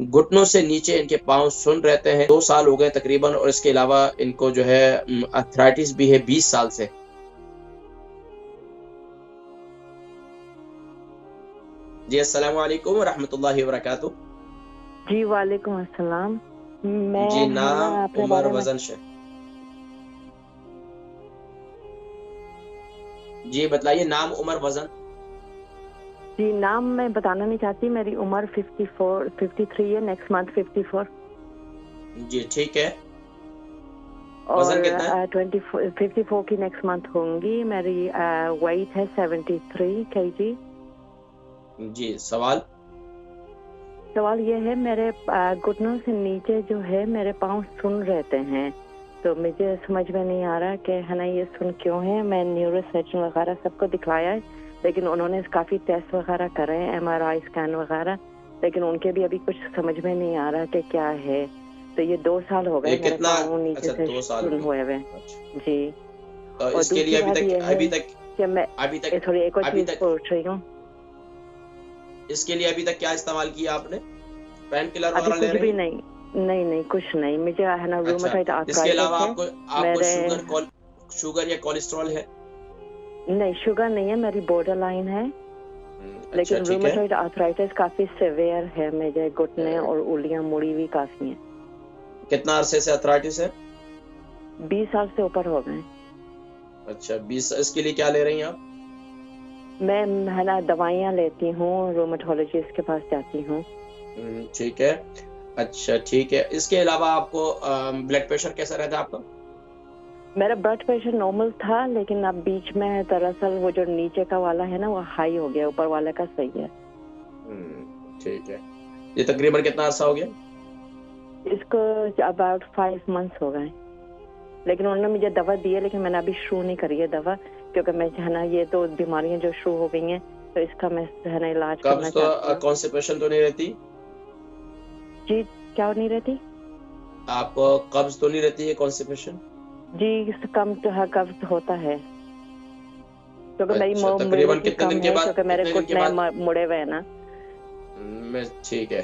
घुटनों से नीचे इनके पाँव सुन्न रहते हैं, 2 साल हो गए तकरीबन, और इसके अलावा इनको जो है आर्थराइटिस भी है 20 साल से। जी, अस्सलाम वालेकुम व रहमतुल्लाहि व बरकातुहू। जी वालेकुम अस्सलाम। मैं जी, है ना नाम, अपने उम्र, बारे में वज़न जी बतलाइए, नाम, उम्र, वज़न। जी नाम मैं बताना नहीं चाहती। मेरी उम्र 53 है, नेक्स्ट मंथ 54। जी ठीक है। वज़न और कितना है? 54 की नेक्स्ट मंथ होंगी। मेरी वेट है 73 kg। जी, सवाल। सवाल ये है, मेरे घुटनों से नीचे जो है मेरे पाँव सुन्न रहते हैं, तो मुझे समझ में नहीं आ रहा कि है ना ये सुन क्यों है। मैं न्यूरो सर्जन वगैरह सबको दिखलाया है, लेकिन उन्होंने काफ़ी टेस्ट वगैरह करे हैं, MRI स्कैन वगैरह, लेकिन उनके भी अभी कुछ समझ में नहीं आ रहा कि क्या है। तो ये 2 साल हो गए ये मेरे कितना? पाँव नीचे अच्छा, से 2 साल हो सुन्न गए। हुए हुए। अच्छा, जी। तो और इसके लिए दूसरी बात ये है कि मैं अभी तक थोड़ी एक और अभी चीज़ तक पूछ रही हूँ। इसके लिए अभी तक क्या इस्तेमाल किया आपने? पेन किलर अभी वगैरह ले कुछ रही भी हैं? नहीं, नहीं नहीं कुछ नहीं। मुझे है ना अच्छा, रूमेटॉइड इसके आर्थराइटिस अलावा है। आपको मेरे शुगर या कोलेस्ट्रॉल है? नहीं, शुगर नहीं है, मेरी बॉर्डर लाइन है। अच्छा लेकिन ठीक है। रूमेटॉइड आर्थराइटिस काफी सीवियर है। मेरे घुटने और उंगलियां मुड़ी हुई काफी हैं। कितना अरसे से अर्थराइटिस है? 20 साल से ऊपर हो गए। अच्छा, 20। इसके लिए क्या ले रही हैं आप? मैं है ना दवाइयाँ लेती हूँ, रूमेटोलॉजिस्ट के पास जाती हूँ। ठीक है। अच्छा ठीक है। इसके अलावा आपको ब्लड प्रेशर कैसा रहता है आपका? मेरा ब्लड प्रेशर नॉर्मल था, लेकिन अब बीच में दरअसल वो जो नीचे का वाला है ना वो हाई हो गया, ऊपर वाले का सही है। ठीक है। ये तकरीबन कितना अरसा हो गया? इसको अबाउट 5 मंथ्स हो गए। लेकिन उन्होंने मुझे दवा दी है, लेकिन मैंने अभी शुरू नहीं करी है दवा, क्योंकि मैं है ना ये तो बीमारियां जो शुरू हो गई हैं, तो इसका मैं है ना इलाज करना कब्ज तो चाहती हूँ। कॉन्स्टिपेशन तो नहीं रहती? जी क्या नहीं रहती? आपको कब्ज तो नहीं रहती है, कॉन्स्टिपेशन? जी कम तो है, कब्ज होता है, क्योंकि मेरी अच्छा, तकरीबन मोबिलिटी कितने कम दिन के है, बाद, क्योंकि मेरे कितने दिन के घुटने बाद? मुड़े हुए हैं ना। मैं ठीक है।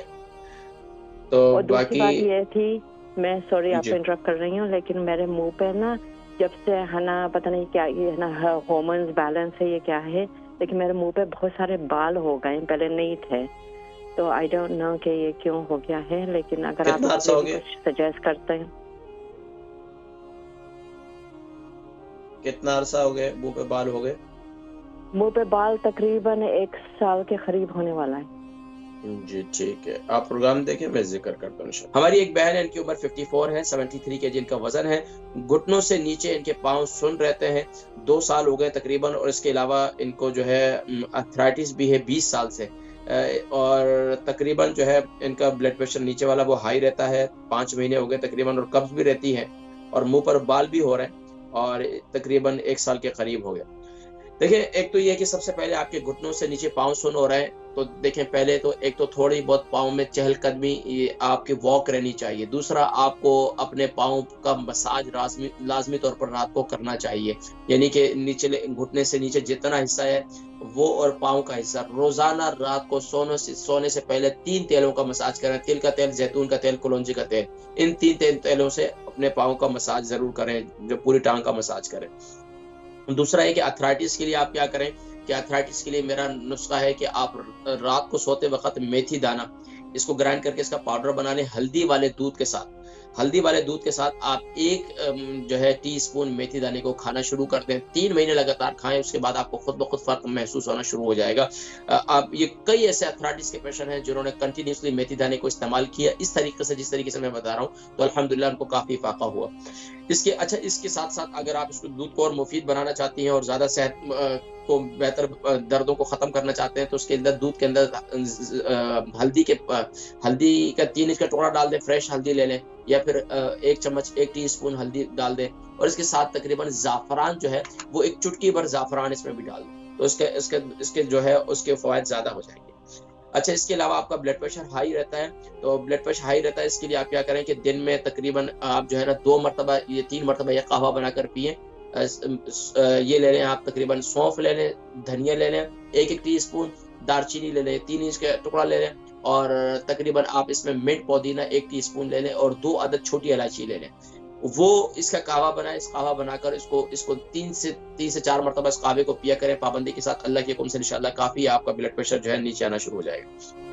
तो और दूसरी बाकी बात ये थी, मैं सॉरी जी आपको इंटरप्ट कर रही हूँ, लेकिन मेरे मुंह पे ना जब से है ना पता नहीं क्या ये है ना हार्मोन्स बैलेंस है, ये क्या है, लेकिन मेरे मुंह पे बहुत सारे बाल हो गए, पहले नहीं थे। तो आई डोंट नो कि ये क्यों हो गया है, लेकिन अगर आप कितना इसके अरसा लिए हो भी गया? कुछ सजेस्ट करते हैं। कितना अरसा हो गया मुंह पे बाल हो गए? मुंह पे बाल तकरीबन 1 साल के करीब होने वाला है। जी ठीक है। आप प्रोग्राम देखें, मैं जिक्र करता हूँ इंशाल्लाह। हमारी एक बहन है, इनकी उम्र 54 है, 73 केजी इनका वजन है। घुटनों से नीचे इनके पाँव सुन्न रहते हैं, 2 साल हो गए तकरीबन, और इसके अलावा इनको जो है आर्थराइटिस भी है 20 साल से। और तकरीबन जो है इनका ब्लड प्रेशर नीचे वाला वो हाई रहता है, 5 महीने हो गए तकरीबन, और कब्ज भी रहती है, और मुंह पर बाल भी हो रहे हैं, और तकरीबन 1 साल के करीब हो गया। देखिए, एक तो ये है कि सबसे पहले आपके घुटनों से नीचे पाँव सुन्न हो रहे हैं, तो देखें पहले तो एक तो थोड़ी बहुत पाँव में चहलकदमी, ये आपकी वॉक रहनी चाहिए। दूसरा, आपको अपने पाँव का मसाज लाज़मी तौर पर रात को करना चाहिए। यानी कि निचले घुटने से नीचे जितना हिस्सा है वो, और पाँव का हिस्सा रोज़ाना रात को सोने से पहले 3 तेलों का मसाज करें। तिल का तेल, ज़ैतून का तेल, कुलौंजी का तेल। इन 3 तेलों से अपने पाँव का मसाज ज़रूर करें, जो पूरी टाँग का मसाज करें। दूसरा है कि अर्थराइटिस के लिए आप क्या करें, कि अर्थराइटिस के लिए मेरा नुस्खा है कि आप रात को सोते वक़्त मेथी दाना, इसको ग्राइंड करके इसका पाउडर बना लें हल्दी वाले दूध के साथ। हल्दी वाले दूध के साथ आप 1 जो है टीस्पून मेथी दाने को खाना शुरू कर दें। 3 महीने लगातार खाएँ, उसके बाद आपको खुद ब खुद फ़र्क महसूस होना शुरू हो जाएगा। आप ये कई ऐसे अर्थराइटिस के पेशेंट हैं जिन्होंने कंटिन्यूअसली मेथी दाने को इस्तेमाल किया इस तरीके से, जिस तरीके से मैं बता रहा हूँ, तो अल्हम्दुलिल्लाह उनको काफ़ी फ़ायदा हुआ। इसके साथ-साथ अगर आप इसको दूध को और मुफ़ीद बनाना चाहती हैं और ज़्यादा सेहत को बेहतर, दर्दों को ख़त्म करना चाहते हैं, तो उसके अंदर दूध के अंदर हल्दी का 3 इंच का टुकड़ा डाल दें, फ्रेश हल्दी ले लें, या फिर 1 चम्मच 1 टीस्पून हल्दी डाल दें, और इसके साथ तकरीबन ज़ाफ़रान जो है वो 1 चुटकी भर ज़ाफ़रान इसमें भी डाल दें। तो इसके इसके इसके जो है उसके फ़वाइद ज़्यादा हो जाएँगे। अच्छा, इसके अलावा आपका ब्लड प्रेशर हाई रहता है, तो ब्लड प्रेशर हाई रहता है, इसके लिए आप क्या करें कि दिन में तकरीबन आप जो है ना 2 मरतबा ये 3 मरतबा ये कहवा बनाकर पिएँ। ये ले लें आप, तकरीबन सौंफ ले लें, धनिया ले लें 1-1 टीस्पून, दालचीनी ले लें 3 इंच का टुकड़ा ले लें और तकरीबन आप इसमें मिंट पुदीना 1 टीस्पून ले लें और 2 अदद छोटी इलायची ले लें। वो इसका कहवा बनाएँ, इस कहवा बनाकर इसको 3 से 4 मरतबा इस कहवे को पिया करें पाबंदी के साथ। अल्लाह के हुक्म से इंशाअल्लाह काफ़ी आपका ब्लड प्रेशर जो है नीचे आना शुरू हो जाएगा।